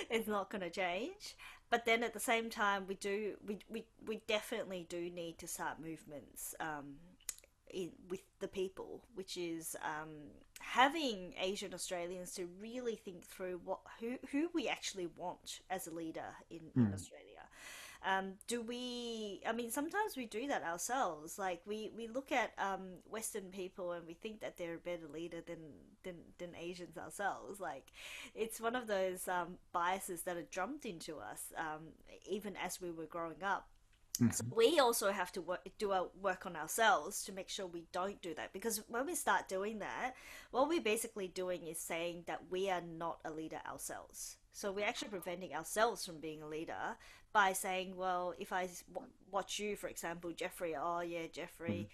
it's not going to change. But then at the same time, we definitely do need to start movements with the people, which is having Asian Australians to really think through who we actually want as a leader in mhm. Australia. Do we? I mean, sometimes we do that ourselves. Like we look at Western people and we think that they're a better leader than Asians ourselves. Like it's one of those biases that are drummed into us even as we were growing up. So Mhm. we also have to do our work on ourselves to make sure we don't do that. Because when we start doing that, what we're basically doing is saying that we are not a leader ourselves. So we're actually preventing ourselves from being a leader by saying, well, if I watch you, for example, Jeffrey, oh yeah, Mhm. Jeffrey,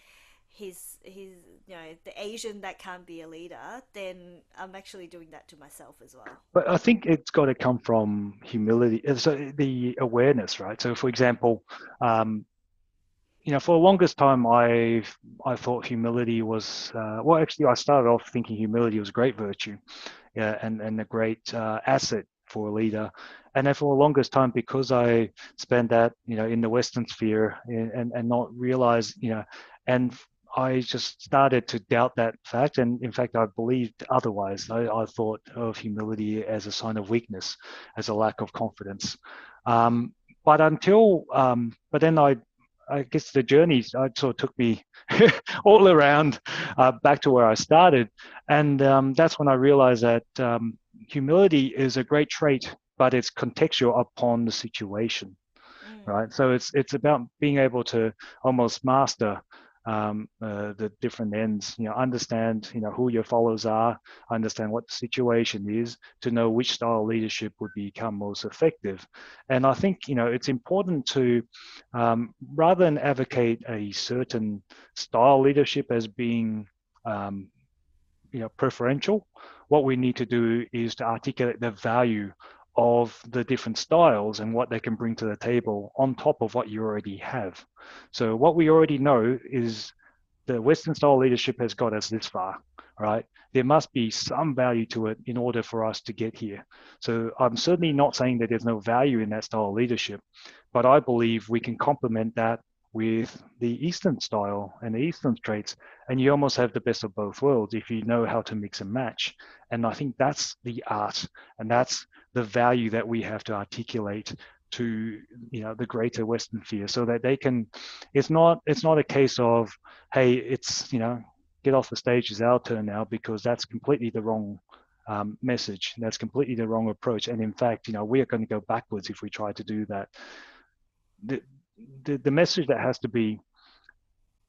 he's the Asian that can't be a leader, then I'm actually doing that to myself as well. But I think it's got to come from humility. So the awareness, right? So, for example, um, for the longest time, I thought humility was well. Actually, I started off thinking humility was a great virtue, yeah, and a great asset for a leader. And then for the longest time, because I spent that, in the Western sphere and not realize, and I just started to doubt that fact. And in fact, I believed otherwise. I thought of humility as a sign of weakness, as a lack of confidence. Um, but then I guess the journey sort of took me all around back to where I started. And that's when I realized that humility is a great trait, but it's contextual upon the situation, Mm. right? So it's about being able to almost master the different ends. Understand who your followers are, understand what the situation is, to know which style of leadership would become most effective. And I think it's important to rather than advocate a certain style leadership as being um, preferential. What we need to do is to articulate the value of the different styles and what they can bring to the table on top of what you already have. So what we already know is the Western style leadership has got us this far, right? There must be some value to it in order for us to get here. So I'm certainly not saying that there's no value in that style of leadership, but I believe we can complement that with the Eastern style and the Eastern traits, and you almost have the best of both worlds if you know how to mix and match. And I think that's the art, and that's the value that we have to articulate to the greater Western sphere, so that they can. It's not a case of, hey, it's get off the stage, it's our turn now, because that's completely the wrong message. That's completely the wrong approach. And in fact, we are going to go backwards if we try to do that. The message that has to be,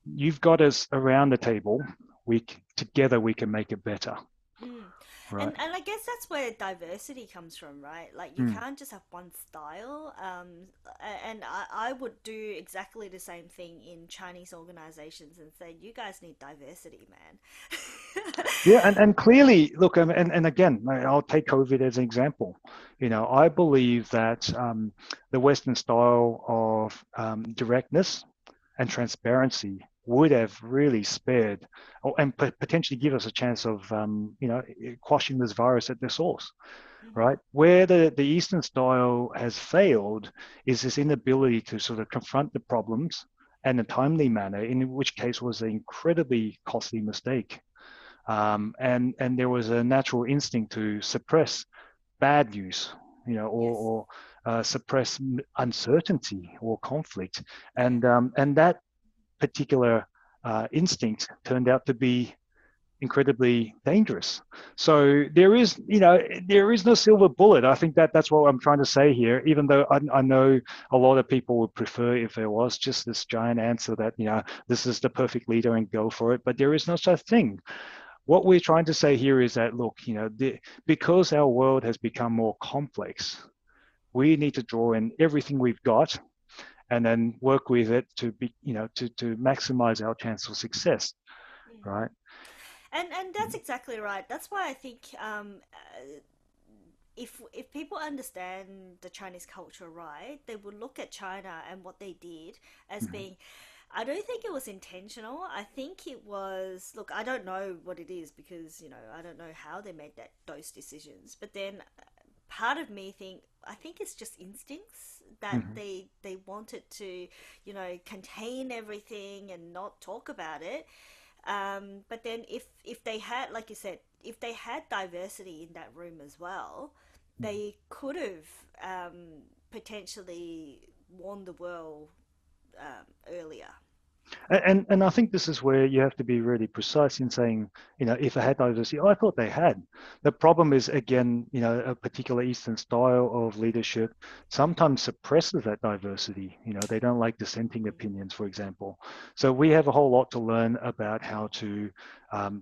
you've got us around the table. Together we can make it better, Mm. right? And I guess that's where diversity comes from, right? Like you Mm. can't just have one style. And I would do exactly the same thing in Chinese organizations and say, you guys need diversity, man. Yeah, and clearly, look, and again, I'll take COVID as an example. I believe that the Western style of directness and transparency would have really spared, and potentially give us a chance of, quashing this virus at the source, Hmm. right? Where the Eastern style has failed is this inability to sort of confront the problems in a timely manner, in which case was an incredibly costly mistake. And there was a natural instinct to suppress bad news, Yes. or suppress uncertainty or conflict, Yeah. and that particular instinct turned out to be incredibly dangerous. Yeah. So there is no silver bullet. I think that's what I'm trying to say here. Even though I know a lot of people would prefer if there was just this giant answer that this is the perfect leader and go for it, but there is no such thing. What we're trying to say here is that, look, because our world has become more complex, we need to draw in everything we've got and then work with it to be, to maximize our chance of success, Mm. right? And that's exactly right. That's why I think if people understand the Chinese culture right, they would look at China and what they did as Mhm. being. I don't think it was intentional. I think it was. Look, I don't know what it is because I don't know how they made those decisions. But then part of me I think it's just instincts that Mhm. they wanted to contain everything and not talk about it. But then if they had, like you said, if they had diversity in that room as well, they could have potentially won the world earlier. And I think this is where you have to be really precise in saying, if they had diversity, I thought they had. The problem is, again, a particular Eastern style of leadership sometimes suppresses that diversity. They don't like dissenting opinions, for example. So we have a whole lot to learn about how to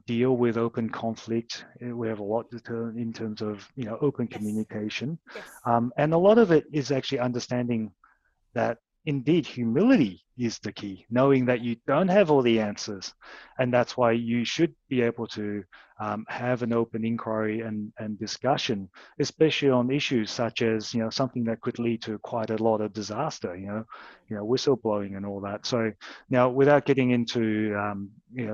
deal with open conflict. We have a lot to learn in terms of, open Yes. communication. Yes. And a lot of it is actually understanding that indeed humility is the key, knowing that Yeah. you don't have all the answers. And that's why you should be able to have an open inquiry and discussion, especially on issues such as, something that could lead to quite a lot of disaster, whistleblowing and all that. So now, without getting into,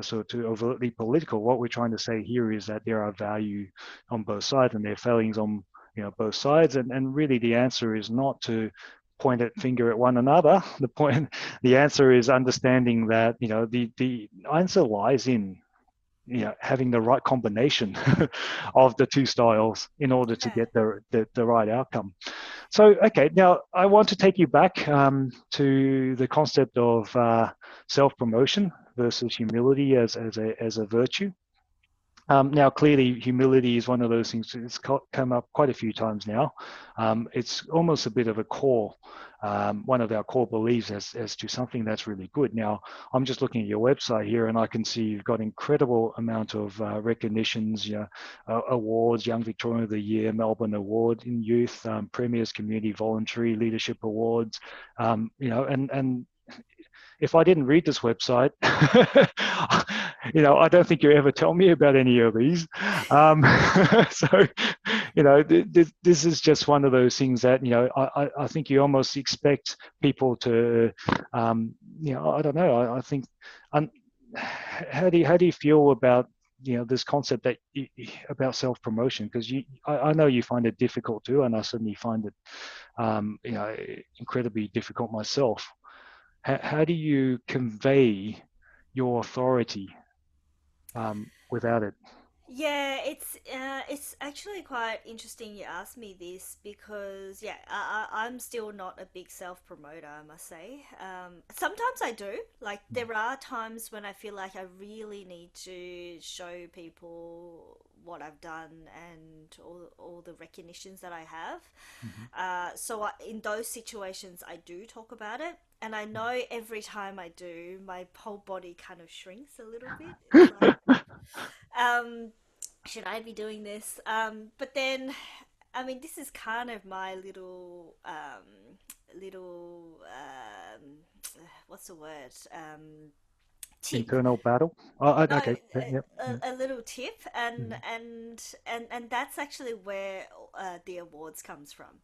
sort of too overtly political, what we're trying to say here is that there are value on both sides and there are failings on, both sides. And really the answer is not to point at finger at one another. The answer is understanding that the answer lies in having the right combination of the two styles in order to Yeah. get the right outcome. So okay, now I want to take you back to the concept of self promotion versus humility as a virtue. Now, clearly, humility is one of those things that's come up quite a few times now. It's almost a bit of a core, one of our core beliefs as to something that's really good. Now, I'm just looking at your website here, and I can see you've got incredible amount of recognitions, awards, Young Victorian of the Year, Melbourne Award in Youth, Premier's Community Voluntary Leadership Awards, and if I didn't read this website, I don't think you ever tell me about any of these. Um, so, this is just one of those things that, I think you almost expect people to, I don't know. I think, um, how do you feel about, this concept that about self promotion? Because I know you find it difficult too, and I certainly find it, incredibly difficult myself. How do you convey your authority without it? Yeah, it's actually quite interesting you asked me this because yeah, I'm still not a big self promoter, I must say. Sometimes I do. Like there are times when I feel like I really need to show people what I've done and all the recognitions that I have. Mm-hmm. In those situations, I do talk about it, and I know every time I do, my whole body kind of shrinks a little bit. It's like, um, should I be doing this? But then, I mean, this is kind of my what's the word? Tip. Internal battle. No, Okay. Yep. Yeah. a little tip, and Mhm. that's actually where the awards comes from.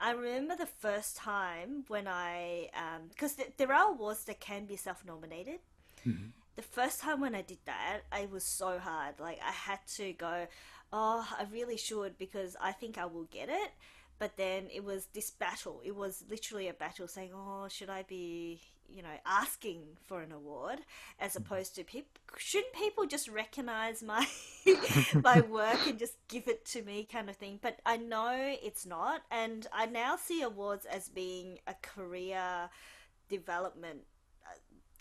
I remember the first time when I, because there are awards that can be self-nominated. Mhm. The first time when I did that, it was so hard. Like I had to go, oh, I really should because I think I will get it. But then it was this battle. It was literally a battle saying, oh, should I be, asking for an award as opposed to people? Shouldn't people just recognize my my work and just give it to me, kind of thing? But I know it's not, and I now see awards as being a career development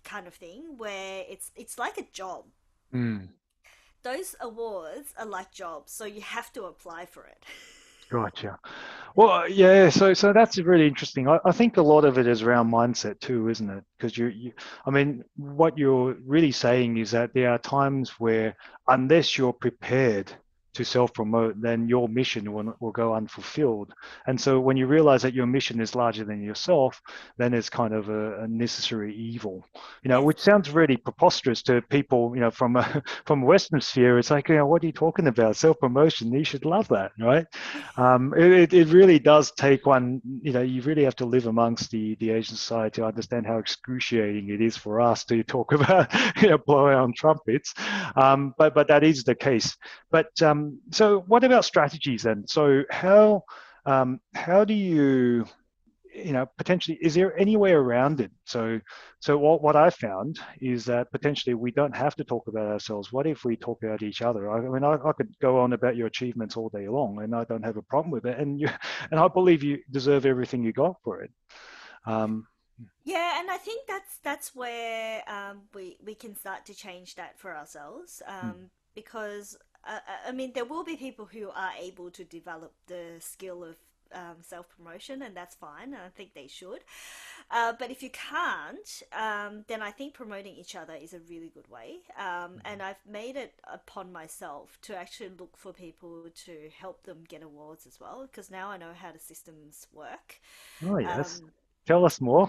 kind of thing where it's like a job. Mm. Those awards are like jobs, so you have to apply for it. Gotcha. Well, yeah. So that's really interesting. I think a lot of it is around mindset too, isn't it? Because I mean, what you're really saying is that there are times where, unless you're prepared to self-promote, then your mission will go unfulfilled. And so when you realize that your mission is larger than yourself, then it's kind of a necessary evil, Yes. which sounds really preposterous to people, from a from a Western sphere. It's like, what are you talking about? Self-promotion, you should love that, right? It really does take one, you really have to live amongst the Asian society to understand how excruciating it is for us to talk about, blowing on trumpets. But that is the case. But so what about strategies then? So how do you, potentially, is there any way around it? So what I found is that potentially we don't have to talk about ourselves. What if we talk about each other? I mean, I could go on about your achievements all day long, and I don't have a problem with it. And I believe you deserve everything you got for it. Um, Yeah, and I think that's where we can start to change that for ourselves. Because I mean, there will be people who are able to develop the skill of self promotion, and that's fine. And I think they should. But if you can't, then I think promoting each other is a really good way. And I've made it upon myself to actually look for people to help them get awards as well, because now I know how the systems work. oh yes, Um, tell us more.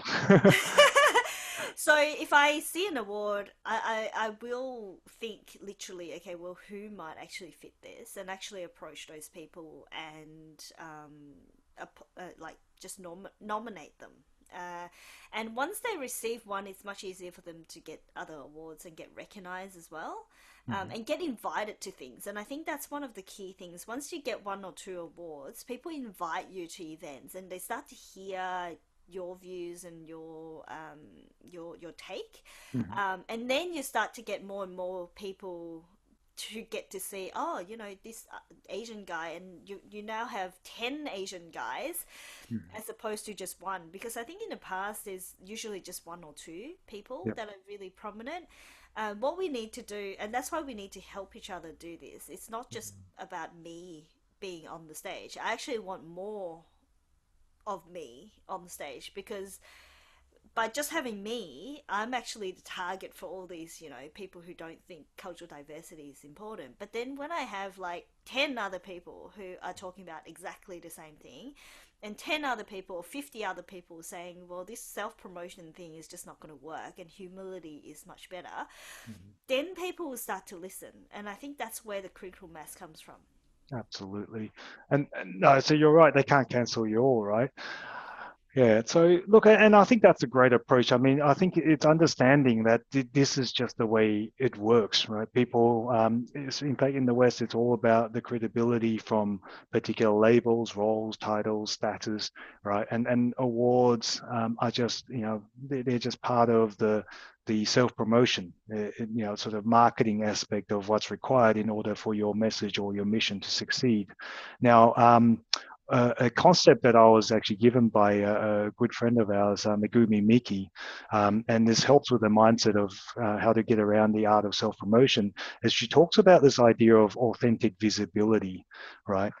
so if I see an award, I will think literally, okay, well, who might actually fit this, and actually approach those people and like just nominate them. Uh, and once they receive one, it's much easier for them to get other awards and get recognized as well, Mhm. and get invited to things. And I think that's one of the key things. Once you get one or two awards, people invite you to events and they start to hear your views and your take, Mhm. and then you start to get more and more people to get to see, oh, this Asian guy, and you now have 10 Asian guys Mhm. as opposed to just one, because I think in the past there's usually just one or two people Yep. that are really prominent. What we need to do, and that's why we need to help each other do this, it's not just about me being on the stage. I actually want more of me on the stage, because by just having me, I'm actually the target for all these, people who don't think cultural diversity is important. But then when I have like 10 other people who are talking about exactly the same thing, and 10 other people or 50 other people saying, well, this self promotion thing is just not going to work and humility is much better, Mhm. then people will start to listen. And I think that's where the critical mass comes from. Absolutely. And no, so you're right. They can't cancel you all, right? Yeah. So look, and I think that's a great approach. I mean, I think it's understanding that this is just the way it works, right? People, in fact, in the West, it's all about the credibility from particular labels, roles, titles, status, right? And awards are just, they're just part of the self-promotion, sort of marketing aspect of what's required in order for your message or your mission to succeed. Now, a concept that I was actually given by a good friend of ours, Megumi Miki, and this helps with the mindset of how to get around the art of self-promotion, is she talks about this idea of authentic visibility, right?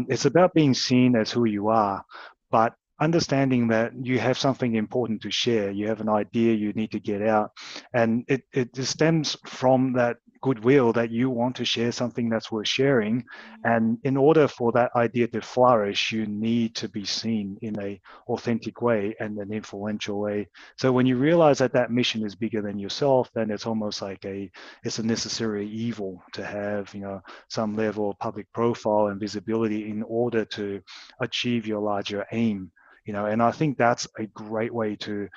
It's about being seen as who you are, but understanding that you have something important to share, you have an idea you need to get out, and it stems from that goodwill that you want to share something that's worth sharing. And in order for that idea to flourish, you need to be seen in a authentic way and an influential way. So when you realize that that mission is bigger than yourself, then it's almost like it's a necessary evil to have, some level of public profile and visibility in order to achieve your larger aim. And I think that's a great way to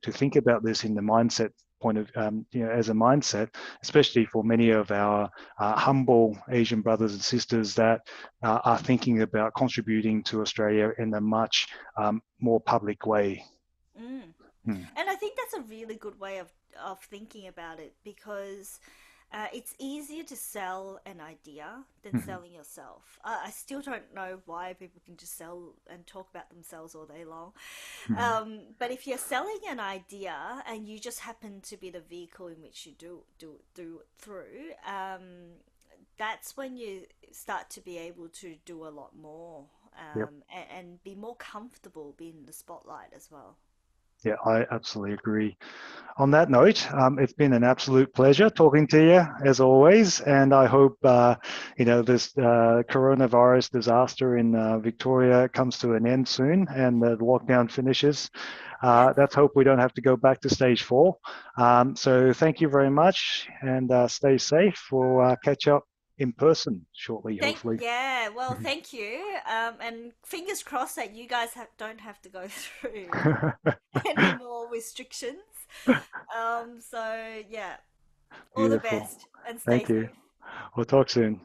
think about this in the mindset point of, as a mindset, especially for many of our humble Asian brothers and sisters that are thinking about contributing to Australia in a much more public way. Mm. Mm. And I think that's a really good way of thinking about it because it's easier to sell an idea than Mhm. selling yourself. I still don't know why people can just sell and talk about themselves all day long. Mhm. But if you're selling an idea and you just happen to be the vehicle in which you do through, that's when you start to be able to do a lot more Yep. and be more comfortable being in the spotlight as well. Yeah, I absolutely agree. On that note, it's been an absolute pleasure talking to you as always, and I hope this coronavirus disaster in Victoria comes to an end soon, and the lockdown finishes. Yep. Let's hope we don't have to go back to stage 4. So thank you very much, and stay safe. We'll catch up in person shortly, hopefully. Well, thank you. And fingers crossed that you guys don't have to go through any more restrictions. So yeah, all the Beautiful. best and stay Thank you. safe. We'll talk soon.